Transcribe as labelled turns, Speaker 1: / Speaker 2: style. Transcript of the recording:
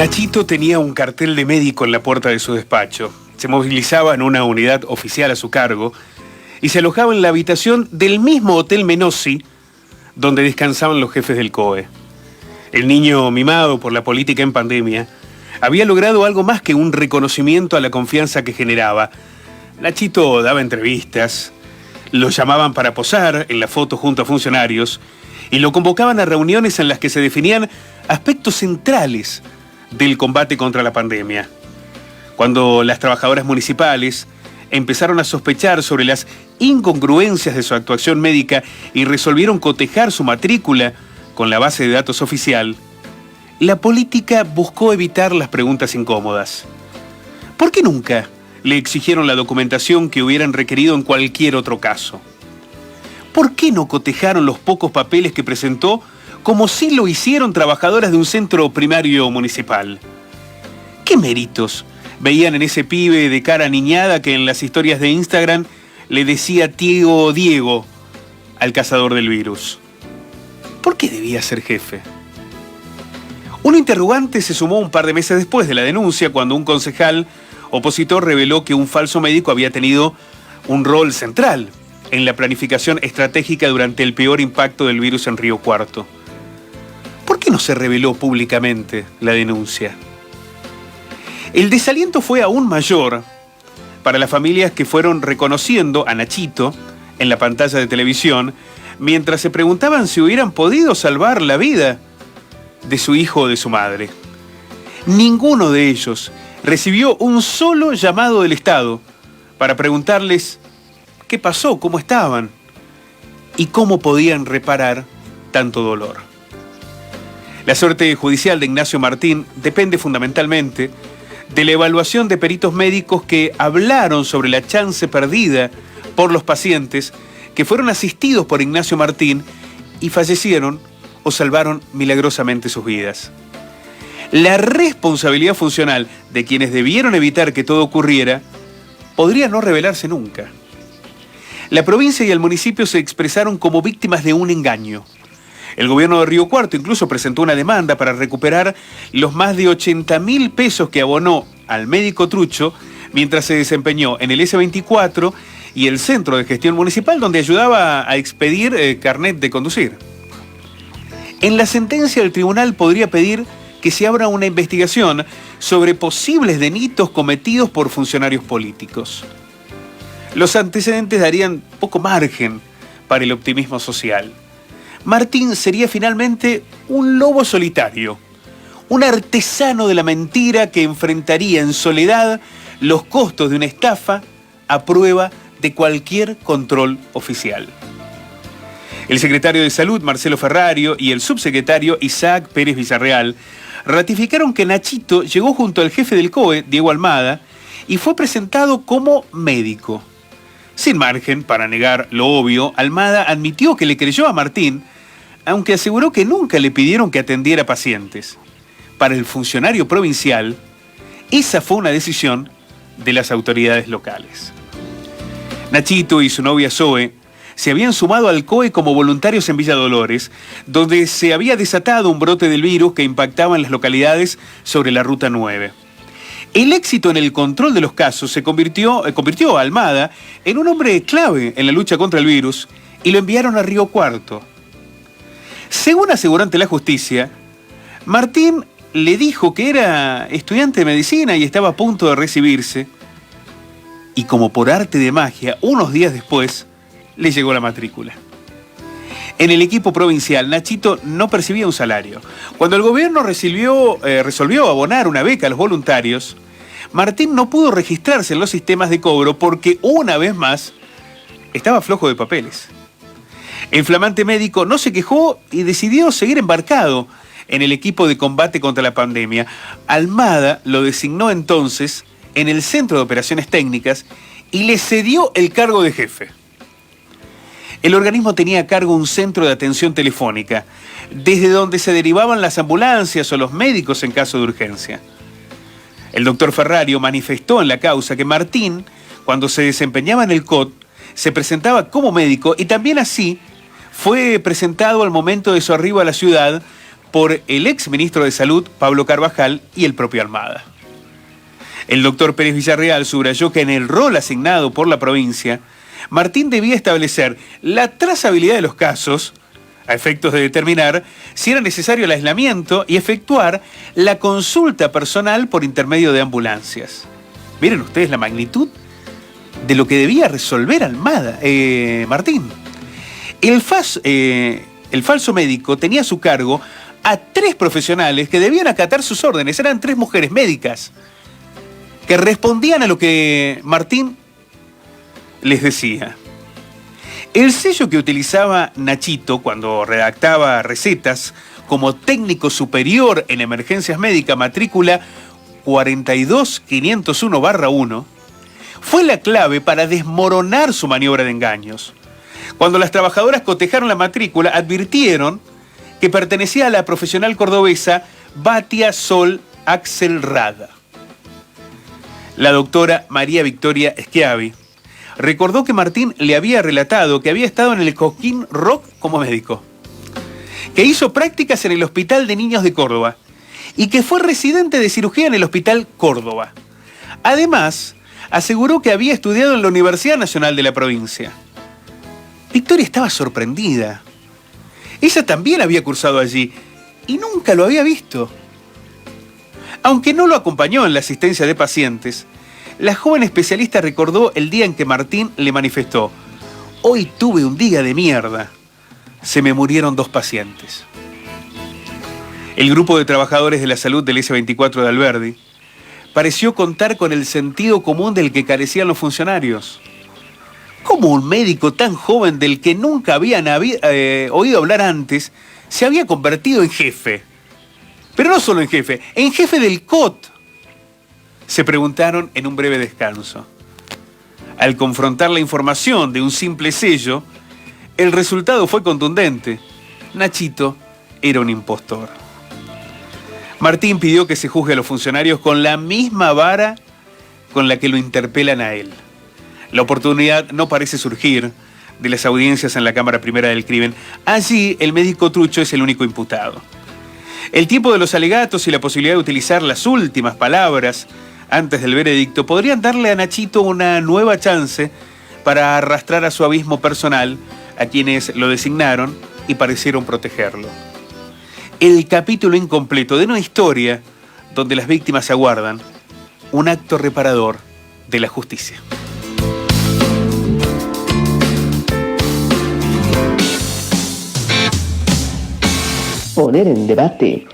Speaker 1: Nachito tenía un cartel de médico en la puerta de su despacho. Se movilizaba en una unidad oficial a su cargo y se alojaba en la habitación del mismo Hotel Menossi donde descansaban los jefes del COE. El niño mimado por la política en pandemia había logrado algo más que un reconocimiento a la confianza que generaba. Nachito daba entrevistas, lo llamaban para posar en la foto junto a funcionarios y lo convocaban a reuniones en las que se definían aspectos centrales del combate contra la pandemia. Cuando las trabajadoras municipales empezaron a sospechar sobre las incongruencias de su actuación médica y resolvieron cotejar su matrícula con la base de datos oficial, la política buscó evitar las preguntas incómodas. ¿Por qué nunca le exigieron la documentación que hubieran requerido en cualquier otro caso? ¿Por qué no cotejaron los pocos papeles que presentó como sí lo hicieron trabajadoras de un centro primario municipal? ¿Qué méritos veían en ese pibe de cara niñada que en las historias de Instagram le decía tío Diego al cazador del virus? ¿Por qué debía ser jefe? Un interrogante se sumó un par de meses después de la denuncia, cuando un concejal opositor reveló que un falso médico había tenido un rol central en la planificación estratégica durante el peor impacto del virus en Río Cuarto. ¿Por qué no se reveló públicamente la denuncia? El desaliento fue aún mayor para las familias que fueron reconociendo a Nachito en la pantalla de televisión mientras se preguntaban si hubieran podido salvar la vida de su hijo o de su madre. Ninguno de ellos recibió un solo llamado del Estado para preguntarles qué pasó, cómo estaban y cómo podían reparar tanto dolor. La suerte judicial de Ignacio Martín depende fundamentalmente de la evaluación de peritos médicos que hablaron sobre la chance perdida por los pacientes que fueron asistidos por Ignacio Martín y fallecieron o salvaron milagrosamente sus vidas. La responsabilidad funcional de quienes debieron evitar que todo ocurriera podría no revelarse nunca. La provincia y el municipio se expresaron como víctimas de un engaño. El gobierno de Río Cuarto incluso presentó una demanda para recuperar los más de 80.000 pesos que abonó al médico trucho mientras se desempeñó en el S24 y el Centro de Gestión Municipal, donde ayudaba a expedir carnet de conducir. En la sentencia, el tribunal podría pedir que se abra una investigación sobre posibles delitos cometidos por funcionarios políticos. Los antecedentes darían poco margen para el optimismo social. Martín sería finalmente un lobo solitario, un artesano de la mentira que enfrentaría en soledad los costos de una estafa a prueba de cualquier control oficial. El secretario de Salud, Marcelo Ferrario, y el subsecretario Isaac Pérez Villarreal ratificaron que Nachito llegó junto al jefe del COE, Diego Almada, y fue presentado como médico. Sin margen para negar lo obvio, Almada admitió que le creyó a Martín, aunque aseguró que nunca le pidieron que atendiera pacientes. Para el funcionario provincial, esa fue una decisión de las autoridades locales. Nachito y su novia Zoe se habían sumado al COE como voluntarios en Villa Dolores, donde se había desatado un brote del virus que impactaba en las localidades sobre la Ruta 9. El éxito en el control de los casos convirtió a Almada en un hombre clave en la lucha contra el virus y lo enviaron a Río Cuarto. Según aseguró ante la justicia, Martín le dijo que era estudiante de medicina y estaba a punto de recibirse, y como por arte de magia, unos días después, le llegó la matrícula. En el equipo provincial, Nachito no percibía un salario. Cuando el gobierno resolvió abonar una beca a los voluntarios, Martín no pudo registrarse en los sistemas de cobro porque, una vez más, estaba flojo de papeles. El flamante médico no se quejó y decidió seguir embarcado en el equipo de combate contra la pandemia. Almada lo designó entonces en el Centro de Operaciones Técnicas y le cedió el cargo de jefe. El organismo tenía a cargo un centro de atención telefónica, desde donde se derivaban las ambulancias o los médicos en caso de urgencia. El doctor Ferrario manifestó en la causa que Martín, cuando se desempeñaba en el COT, se presentaba como médico y también así fue presentado al momento de su arribo a la ciudad por el ex ministro de Salud, Pablo Carvajal, y el propio Almada. El doctor Pérez Villarreal subrayó que en el rol asignado por la provincia, Martín debía establecer la trazabilidad de los casos, a efectos de determinar si era necesario el aislamiento y efectuar la consulta personal por intermedio de ambulancias. Miren ustedes la magnitud de lo que debía resolver Almada, Martín. El falso médico tenía a su cargo a 3 profesionales que debían acatar sus órdenes. Eran 3 mujeres médicas que respondían a lo que Martín les decía. El sello que utilizaba Nachito cuando redactaba recetas como técnico superior en emergencias médicas, matrícula 42501-1, fue la clave para desmoronar su maniobra de engaños. Cuando las trabajadoras cotejaron la matrícula, advirtieron que pertenecía a la profesional cordobesa Batia Sol Axelrada. La doctora María Victoria Schiavi recordó que Martín le había relatado que había estado en el Cosquín Rock como médico, que hizo prácticas en el Hospital de Niños de Córdoba y que fue residente de cirugía en el Hospital Córdoba. Además, aseguró que había estudiado en la Universidad Nacional de la provincia. Victoria estaba sorprendida. Ella también había cursado allí y nunca lo había visto. Aunque no lo acompañó en la asistencia de pacientes, la joven especialista recordó el día en que Martín le manifestó: hoy tuve un día de mierda. Se me murieron 2 pacientes. El grupo de trabajadores de la salud del S24 de Alberdi pareció contar con el sentido común del que carecían los funcionarios. ¿Cómo un médico tan joven del que nunca habían oído hablar antes se había convertido en jefe? Pero no solo en jefe del COT. Se preguntaron en un breve descanso. Al confrontar la información de un simple sello, el resultado fue contundente. Nachito era un impostor. Martín pidió que se juzgue a los funcionarios con la misma vara con la que lo interpelan a él. La oportunidad no parece surgir de las audiencias en la Cámara Primera del Crimen. Allí el médico trucho es el único imputado. El tiempo de los alegatos y la posibilidad de utilizar las últimas palabras antes del veredicto podrían darle a Nachito una nueva chance para arrastrar a su abismo personal a quienes lo designaron y parecieron protegerlo. El capítulo incompleto de una historia donde las víctimas aguardan un acto reparador de la justicia.
Speaker 2: Poner en debate